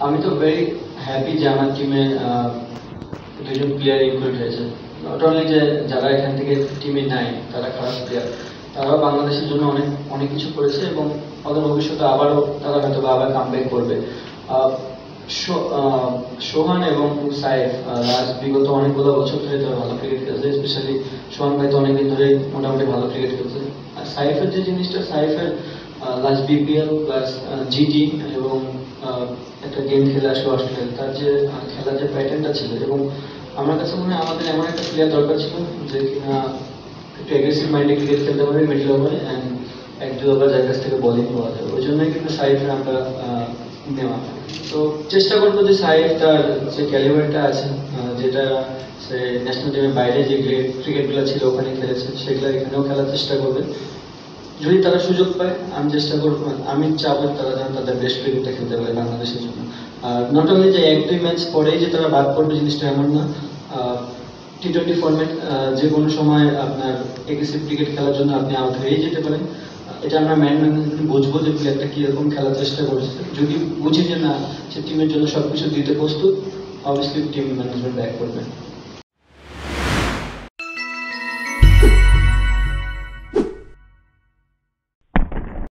আমি তো very happy যে আমার টিমে দুজন প্লেয়ার ইনক্লুড হয়েছে। নট অনলি যে যারা এখান থেকে টিমে নাই তারা খারাপ প্লেয়ার, তারাও বাংলাদেশের জন্য অনেক অনেক কিছু করেছে এবং ওদের ভবিষ্যতে আবারও তারা হয়তো আবার কামব্যাক করবে। সোহান এবং সাইফ বিগত অনেকগুলো বছর ধরে তারা ভালো ক্রিকেট খেলছে, স্পেশালি সোহান ভাই তো অনেকদিন ধরে মোটামুটি ভালো ক্রিকেট খেলছে। আর সাইফের যে জিনিসটা, সাইফের লাস্ট বিপিএল প্লাস জিটি এবং একটা গেম খেলে আসলো অস্ট্রেলিয়া, তার যে খেলার যে প্যাটার্নটা ছিল, এবং আমার কাছে মনে হয় আমাদের এমন একটা প্লেয়ার দরকার ছিল যে কিনা একটু অ্যাগ্রেসিভ মাইন্ডে ক্রিকেট খেলতে পারবে মিডল ওভারে অ্যান্ড এক দু ওভার যার কাছ থেকে বোলিং পাওয়া যাবে। ওই জন্যই কিন্তু সাইফের আমরা নেওয়া। তো চেষ্টা করবো যে সাইফ তার যে ক্যালিবারটা আছে, যেটা সে ন্যাশনাল টিমের বাইরে যে ক্রিকেটগুলো ছিল ওখানে খেলেছে, সেগুলো এখানেও খেলার চেষ্টা করবে। যদি তারা সুযোগ পায় আমি চেষ্টা করবো, আমি চাবো তারা যেন তাদের বেস্ট ক্রিকেটটা খেলতে পারে বাংলাদেশের জন্য। আর নট অনলি যে এক দুই ম্যাচ পরেই যে তারা বাদ পড়বে জিনিসটা এমন না। টি-20 ফরম্যাট যে কোনো সময় আপনার এগ্রেসিভ ক্রিকেট খেলার জন্য আপনি আউট হয়েই যেতে পারেন। এটা আমরা ম্যানেজমেন্ট বুঝবো যে প্লেয়ারটা কীরকম খেলার চেষ্টা করছে। যদি বুঝি যে না সে টিমের জন্য সবকিছু দিতে প্রস্তুত, অবভিয়াসলি টিম ম্যানেজমেন্ট ব্যাক করবে।